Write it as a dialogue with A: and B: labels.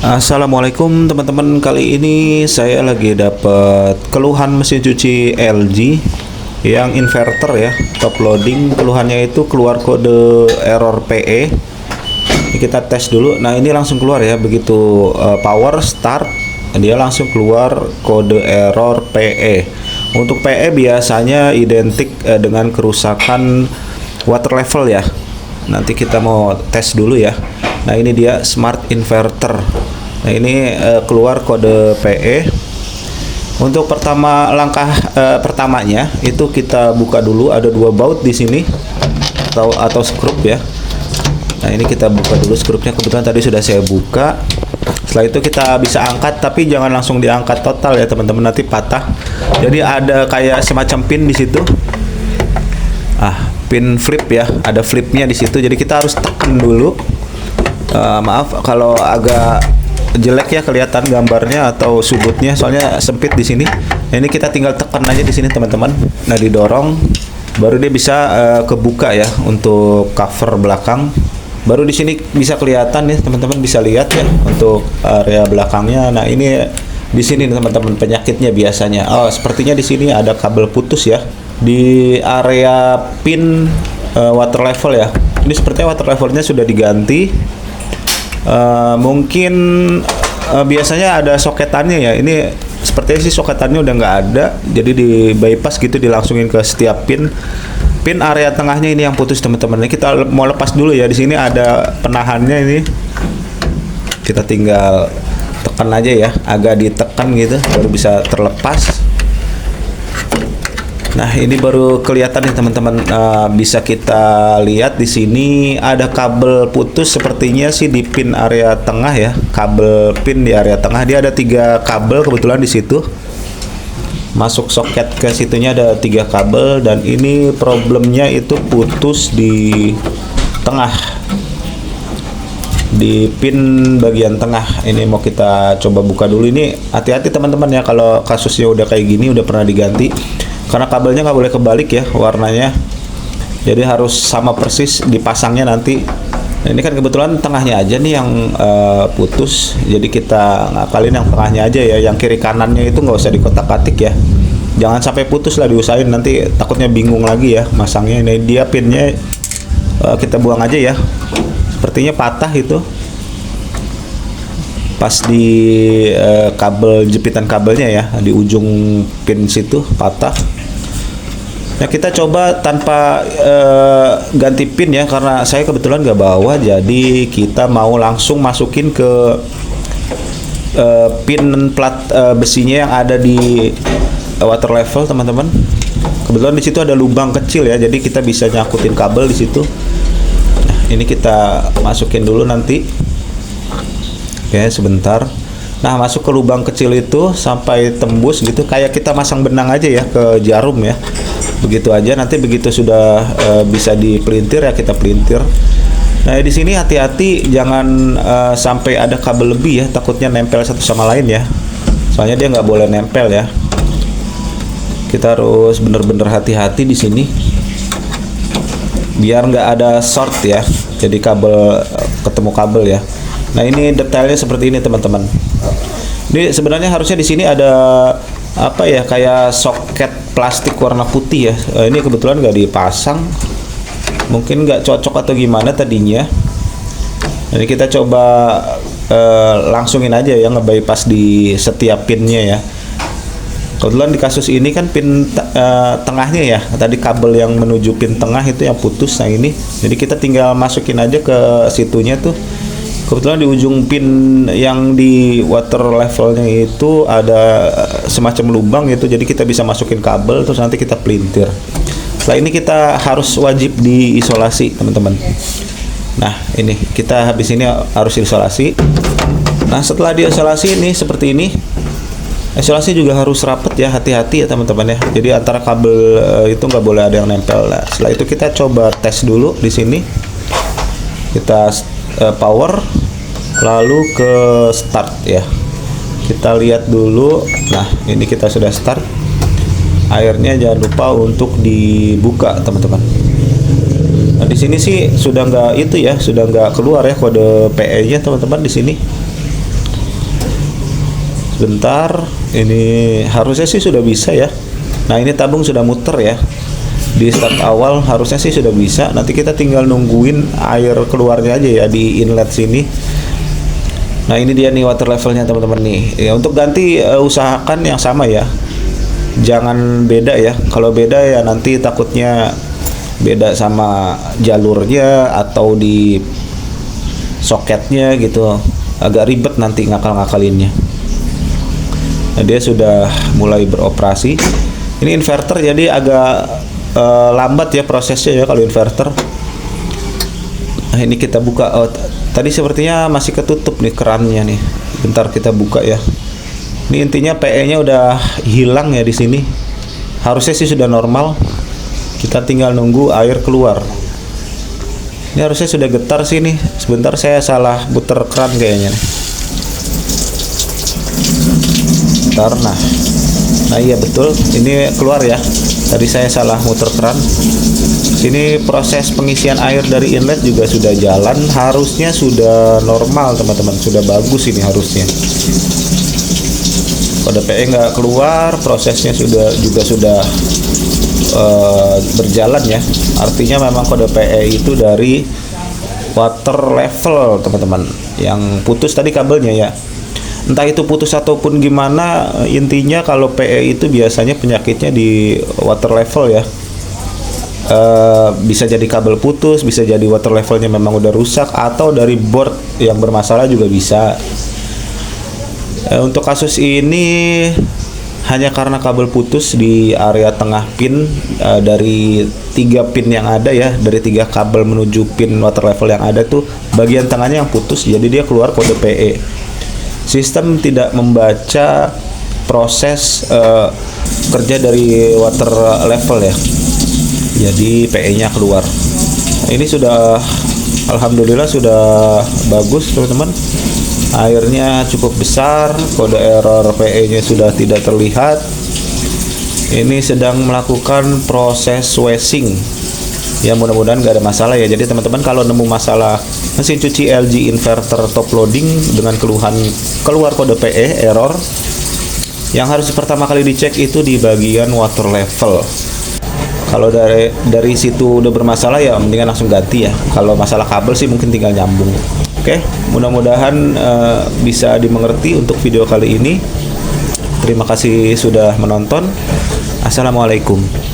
A: Assalamualaikum teman-teman, kali ini saya lagi dapat keluhan mesin cuci LG yang inverter ya, top loading. Keluhannya itu keluar kode error PE. Ini kita tes dulu. Nah, ini langsung keluar ya, begitu power start dia langsung keluar kode error PE. Untuk PE biasanya identik dengan kerusakan water level ya. Nanti kita mau tes dulu ya. Nah, ini dia smart inverter. Nah, ini keluar kode PE. Untuk langkah pertamanya itu kita buka dulu, ada dua baut di sini atau skrup ya. Nah, ini kita buka dulu skrupnya, kebetulan tadi sudah saya buka. Setelah itu kita bisa angkat, tapi jangan langsung diangkat total ya teman-teman, nanti patah. Jadi ada kayak semacam pin di situ. Pin flip ya, ada flipnya di situ. Jadi kita harus tekan dulu. Maaf kalau agak jelek ya kelihatan gambarnya atau sudutnya, soalnya sempit di sini. Nah, ini kita tinggal tekan aja di sini teman-teman. Nah, didorong baru dia bisa kebuka ya untuk cover belakang. Baru di sini bisa kelihatan nih teman-teman, bisa lihat ya untuk area belakangnya. Nah, ini di sini teman-teman penyakitnya biasanya. Sepertinya di sini ada kabel putus ya di area pin water level ya. Ini sepertinya water levelnya sudah diganti. Mungkin biasanya ada soketannya ya. Ini sepertinya sih soketannya udah nggak ada, jadi di bypass gitu, dilangsungin ke setiap pin. Pin area tengahnya ini yang putus teman-teman. Ini kita mau lepas dulu ya. Di sini ada penahannya ini. Kita tinggal tekan aja ya, agak ditekan gitu baru bisa terlepas. Nah, ini baru kelihatan nih teman-teman. Bisa kita lihat di sini ada kabel putus, sepertinya sih di pin area tengah ya. Kabel pin di area tengah, dia ada 3 kabel kebetulan di situ. Masuk soket ke situnya ada 3 kabel, dan ini problemnya itu putus di tengah, di pin bagian tengah. Ini mau kita coba buka dulu. Ini hati-hati teman-teman ya, kalau kasusnya udah kayak gini, udah pernah diganti. Karena kabelnya nggak boleh kebalik ya warnanya, jadi harus sama persis dipasangnya nanti. Nah, ini kan kebetulan tengahnya aja nih yang putus, jadi kita ngakalin yang tengahnya aja ya. Yang kiri kanannya itu nggak usah dikotak-katik ya, jangan sampai putus lah, diusahain, nanti takutnya bingung lagi ya masangnya. Ini dia pinnya, kita buang aja ya, sepertinya patah itu pas di kabel, jepitan kabelnya ya, di ujung pin situ patah. Nah, kita coba tanpa ganti pin ya, karena saya kebetulan nggak bawa, jadi kita mau langsung masukin ke pin plat besinya yang ada di water level teman-teman. Kebetulan di situ ada lubang kecil ya, jadi kita bisa nyakutin kabel di situ. Nah, ini kita masukin dulu nanti. Oke, sebentar. Nah, masuk ke lubang kecil itu sampai tembus gitu, kayak kita masang benang aja ya ke jarum ya. Begitu aja, nanti begitu sudah bisa dipelintir ya, kita pelintir. Nah, di sini hati-hati jangan sampai ada kabel lebih ya, takutnya nempel satu sama lain ya. Soalnya dia nggak boleh nempel ya. Kita harus bener-bener hati-hati di sini biar nggak ada short ya. Jadi kabel ketemu kabel ya. Nah, ini detailnya seperti ini teman-teman. Ini sebenarnya harusnya di sini ada apa ya, kayak soket plastik warna putih ya. Ini kebetulan nggak dipasang, mungkin nggak cocok atau gimana tadinya. Jadi kita coba langsungin aja ya, nge-bypass di setiap pinnya ya. Kebetulan di kasus ini kan pin tengahnya ya, tadi kabel yang menuju pin tengah itu yang putus. Nah, ini jadi kita tinggal masukin aja ke situnya tuh. Kebetulan di ujung pin yang di water levelnya itu ada semacam lubang gitu, jadi kita bisa masukin kabel, terus nanti kita pelintir. Setelah ini kita harus wajib diisolasi teman-teman. Nah, ini kita habis ini harus isolasi. Nah, setelah diisolasi ini seperti ini. Isolasi juga harus rapet ya, hati-hati ya teman-teman ya. Jadi antara kabel itu nggak boleh ada yang nempel. Nah, setelah itu kita coba tes dulu di sini. Kita power, lalu ke start ya. Kita lihat dulu. Nah, ini kita sudah start. Airnya jangan lupa untuk dibuka teman-teman. Nah, di sini sih sudah nggak itu ya, sudah nggak keluar ya kode PE-nya teman-teman di sini. Sebentar, ini harusnya sih sudah bisa ya. Nah, ini tabung sudah muter ya. Di start awal harusnya sih sudah bisa. Nanti kita tinggal nungguin air keluarnya aja ya di inlet sini. Nah, ini dia nih water levelnya teman-teman nih. Ya, untuk ganti usahakan yang sama ya. Jangan beda ya. Kalau beda ya nanti takutnya beda sama jalurnya atau di soketnya gitu. Agak ribet nanti ngakal-ngakalinnya. Nah, dia sudah mulai beroperasi. Ini inverter jadi agak lambat ya prosesnya ya kalau inverter. Nah, ini kita buka. Oh, tadi sepertinya masih ketutup nih kerannya nih. Bentar kita buka ya. Ini intinya PE-nya udah hilang ya di sini. Harusnya sih sudah normal. Kita tinggal nunggu air keluar. Ini harusnya sudah getar sih nih. Sebentar saya salah puter keran kayaknya nih. Nah iya betul, ini keluar ya. Tadi saya salah muter keran. Sini proses pengisian air dari inlet juga sudah jalan, harusnya sudah normal teman-teman, sudah bagus ini harusnya. Kode PE nggak keluar, prosesnya sudah berjalan ya. Artinya memang kode PE itu dari water level teman-teman. Yang putus tadi kabelnya ya. Entah itu putus ataupun gimana, intinya kalau PE itu biasanya penyakitnya di water level ya. Bisa jadi kabel putus, bisa jadi water levelnya memang udah rusak, atau dari board yang bermasalah juga bisa. Untuk kasus ini hanya karena kabel putus di area tengah pin, dari 3 pin yang ada ya, dari 3 kabel menuju pin water level yang ada tuh bagian tengahnya yang putus, jadi dia keluar kode PE. Sistem tidak membaca proses kerja dari water level ya, jadi PE-nya keluar. Ini sudah, alhamdulillah sudah bagus teman-teman. Airnya cukup besar, kode error PE-nya sudah tidak terlihat. Ini sedang melakukan proses washing. Ya mudah-mudahan nggak ada masalah ya. Jadi teman-teman kalau nemu masalah mesin cuci LG inverter top loading dengan keluhan keluar kode PE error, yang harus pertama kali dicek itu di bagian water level. Kalau dari situ udah bermasalah ya mendingan langsung ganti ya. Kalau masalah kabel sih mungkin tinggal nyambung. Oke, mudah-mudahan bisa dimengerti untuk video kali ini. Terima kasih sudah menonton. Assalamualaikum.